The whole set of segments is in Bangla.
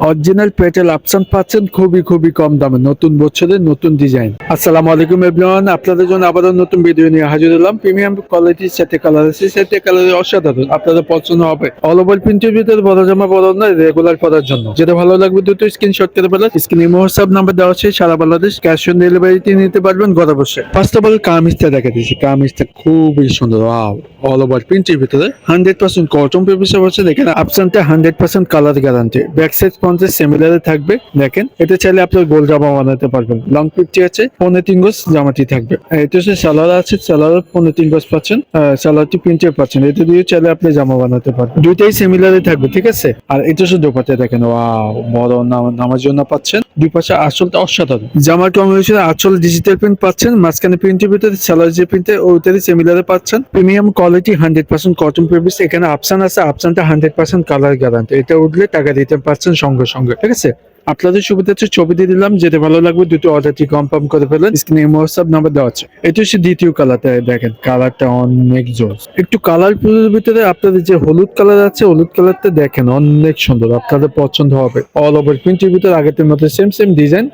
অরিজিনাল পেটেল অপশন পাচ্ছেন খুবই খুবই কম দামে, নতুন বছরের নতুন ডিজাইন। আসসালামু আলাইকুম এভরিওয়ান, আপনাদের জন্য আবারও নতুন ভিডিও নিয়ে হাজির হলাম। প্রিমিয়াম কোয়ালিটির সেটে কালার আছে, সেটে কালার অসাধারণ, আপনাদের পছন্দ হবে। অল ওভার প্রিন্টের ভিতরে বড় জামা বড় না, রেগুলার পরার জন্য যেটা ভালো লাগবে দ্রুত স্ক্রিনশট করে ফেলেন। স্ক্রিনে হোয়াটসঅ্যাপ নাম্বার দেওয়া আছে, সারা বাংলাদেশ ক্যাশ অন ডেলিভারিতে নিতে পারবেন ঘরে বসে। ফার্স্ট অফ অল কামিজটা দেখা দিচ্ছি, কামিজটা খুবই সুন্দর। ওয়াও, অল ওভার প্রিন্টের ভিতরে 100% কটন পেপার আছে। দেখেন অপশনটা 100% কালার গ্যারান্টি। ব্যাক সাইড ফ্রন্টে সিমিলার থাকবে। দেখেন এটা চাইলে আপনার গোল জামা বানাতে পারবেন। লং 50 আছে, 3.5 গজ জামাটি থাকবে। এটা হচ্ছে সালোয়ার আছে, সালোয়ার 3.5 গজ পাচ্ছেন, সালোয়ারটি প্রিন্টের পাচ্ছেন। এটা দিয়ে চাইলে আপনি জামা বানাতে পারবেন, দুইটাই সিমিলারই থাকবে, ঠিক আছে। আর এটা হচ্ছে দোপাট্টা, দেখেন ওয়াও, বড় নামার জন্য পাচ্ছেন। দুই পাশে আঁচলটা অসাধারণ। জামার কম্বিনেশন আঁচল ডিজিটাল প্রিন্ট পাচ্ছেন, মাঝখানে প্রিন্টের ভিতরে সালোয়ার যে প্রিন্টে ওইটারই সিমিলারে পাচ্ছেন। Premium quality 100% cotton fabric. এখানে অপশন আছে, অপশনটা 100% কালার গ্যারান্টি। এটা উঠলে টাকা দিতে পারছেন সঙ্গে সঙ্গে, ঠিক আছে। আপনাদের সুবিধা হচ্ছে ছবি দিয়ে দিলাম, যেটা ভালো লাগবে দুটো অর্ডারটি কনফার্ম করে ফেলেন। স্ক্রিনে হোয়াটসঅ্যাপ নাম্বার দেওয়া আছে। এটা হচ্ছে দ্বিতীয় কালারটা, দেখেন কালারটা অনেক জোস। একটু কালার ফুলের ভিতরে আপনাদের যে হলুদ কালার আছে, হলুদ কালারটা দেখেন অনেক সুন্দর, আপনাদের পছন্দ হবে। অল ওভার প্রিন্টের ভিতরে আগের মতো সেম সেম ডিজাইন।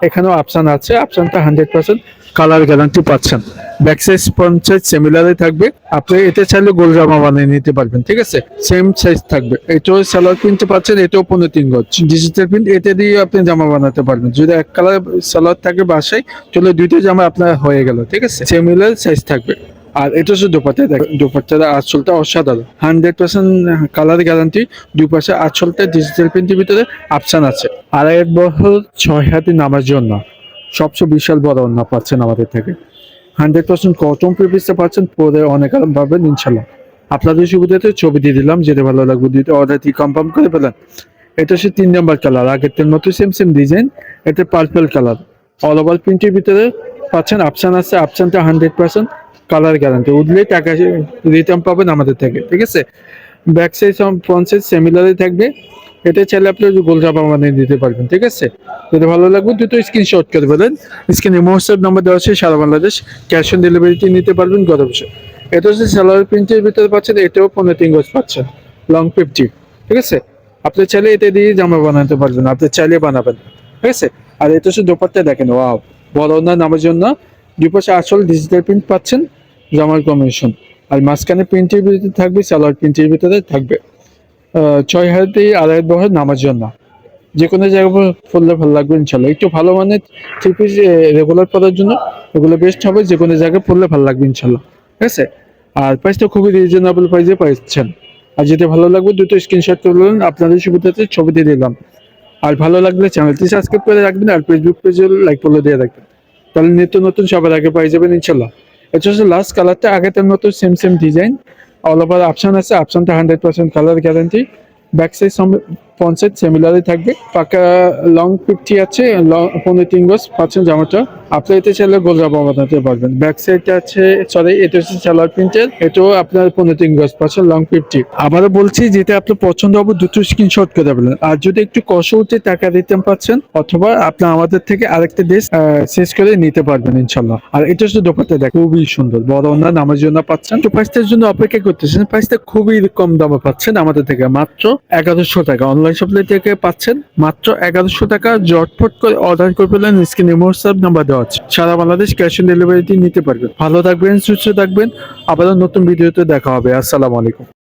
এখানেও অপশন আছে, অপশনটা 100% কালার গ্যারান্টি পাচ্ছেন। ব্যাক সাইজ ফ্রন্ট সাইজ সিমিলারই থাকবে। আপনি এটা চাইলে গোল জামা বানিয়ে নিতে পারবেন, ঠিক আছে। সেম সাইজ থাকবে। এটাও সালোয়ার প্রিন্ট পাচ্ছেন, এটাও 15.3 গজ ডিজিটাল প্রিন্ট। এটা দিয়ে আপনি জামা বানাতে পারবেন। যদি এক কালার সালোয়ার থাকে বাসায়, চলে দুইটা জামা আপনার হয়ে গেল, ঠিক আছে। সিমিলার সাইজ থাকবে। আর এটা হচ্ছে দোপাট্টা, দেখেন দোপাট্টার আঁচলটা অসাধারণ, 100% কালার গ্যারান্টি। দুই পাশে আঁচলটা ডিজিটাল প্রিন্টের ভিতরে অপশন আছে। আর এক বছর 6 হাতি নামার জন্য সবচেয়ে বিশাল বড় অন্য পাচ্ছেন আমাদের থেকে। 100% কটন ফেব্রিক্সটা পাচ্ছেন, পরে অনেক আরাম পাবেন ইনশাল্লাহ। আপনাদের সুবিধাতে ছবি দিয়ে দিলাম, যেটা ভালো লাগবে দিতে অর্ডারটি কনফার্ম করে ফেলেন। এটা হচ্ছে 3 নাম্বার কালার, আগের মতো সেম সেম ডিজাইন। এটা পার্পল কালার, অল ওভার প্রিন্টের ভিতরে পাচ্ছেন। অপশন আছে, অপশনটা 100% কালার গ্যারান্টি। উঠলেই টাকা রিটার্ন পাবেন আমাদের থেকে, ঠিক আছে। ব্যাক সাইজ ফ্রন্ট সাইজ সিমিলারই থাকবে। এটা চাইলে আপনি গোল জামা বানিয়ে দিতে পারবেন, ঠিক আছে। যদি ভালো লাগবে দুটো স্ক্রিনশট করে ফেলেন। স্ক্রিনে হোয়াটসঅ্যাপ নাম্বার দেওয়া আছে, সারা বাংলাদেশ ক্যাশ অন ডেলিভারিতে নিতে পারবেন ঘরে বসে। এটা হচ্ছে সালোয়ার প্রিন্টের ভিতরে পাচ্ছেন, এটাও 15.3 গজ পাচ্ছেন, লং 50, ঠিক আছে। আপনি চাইলে এটা দিয়ে জামা বানাতে পারবেন, আপনি চাইলে বানাবেন, ঠিক আছে। আর এটা হচ্ছে দোপাট্টা, দেখেন ওয়াও, বড় না নামার জন্য। দুই পাশে আসল ডিজিটাল প্রিন্ট পাচ্ছেন, জামার কম্বিনেশন। আর মাঝখানে প্রিন্টের ভিতরে থাকবে, সালোয়ার প্রিন্টের ভিতরে থাকবে। 6 হাতে আড়াই বহর নামার জন্য যে কোনো জায়গায় পরলে ভালো লাগবে ইনশাল্লাহ। একটু ভালো মানের থ্রি পিস রেগুলার পরার জন্য এগুলো বেস্ট হবে, যে কোনো জায়গায় পরলে ভালো লাগবে ইনশাল্লাহ, ঠিক আছে। আর প্রাইসটা খুবই রিজনেবল প্রাইসে পাচ্ছেন। আর যেটা ভালো লাগবে দুটো স্ক্রিনশট করলেন, আপনাদের সুবিধাতে ছবি দিয়ে দিলাম। আর ভালো লাগলে চ্যানেলটি সাবস্ক্রাইব করে রাখবেন, আর ফেসবুক পেজে লাইক ফলো দিয়ে রাখবেন। তাহলে নিত্য নতুন সবার আগে পাই যাবেন ইনশাল্লাহ। এটা হচ্ছে লাস্ট কালারটা, আগের মতো same same design. All over option আছে, অপশনটা 100% colour guarantee. Back side front side সিমিলারই থাকবে। পাকা লং 50 আছে, 15.3 গজ পাচ্ছেন জামাটা। আপনি এতে চাইলে গোল জামা বানাতে পারবেন। ব্যাক সাইডটা আছে, সরি এটা হচ্ছে সালোয়ার প্রিন্টের, এটাও আপনার 15.3 গজ পাচ্ছেন, লং 50। আবারও বলছি, যেটা আপনার পছন্দ হবে দুটো স্ক্রিনশট করে দেবেন। আর যদি একটু কষ্ট উঠে টাকা রিটার্ন পাচ্ছেন, অথবা আপনি আমাদের থেকে আরেকটা ড্রেস শেষ করে নিতে পারবেন ইনশাল্লাহ। আর এটা হচ্ছে দোপাট্টা, দেখ খুবই সুন্দর, বড় অন্য নামার জন্য পাচ্ছেন। তো প্রাইসটার জন্য অপেক্ষা করতেছেন, প্রাইসটা খুবই কম দামে পাচ্ছেন আমাদের থেকে, মাত্র 1100 টাকা। অনলাইন শপে থেকে পাচ্ছেন মাত্র 1100 টাকা। জটফট করে অর্ডার করে ফেলেন, স্ক্রিনে হোয়াটসঅ্যাপ নাম্বার দেওয়া আছে। সারা বাংলাদেশ ক্যাশ অন ডেলিভারিতে নিতে পারবেন। ভালো থাকবেন, সুস্থ থাকবেন। আবারও নতুন ভিডিওতে দেখা হবে। আসসালামু আলাইকুম।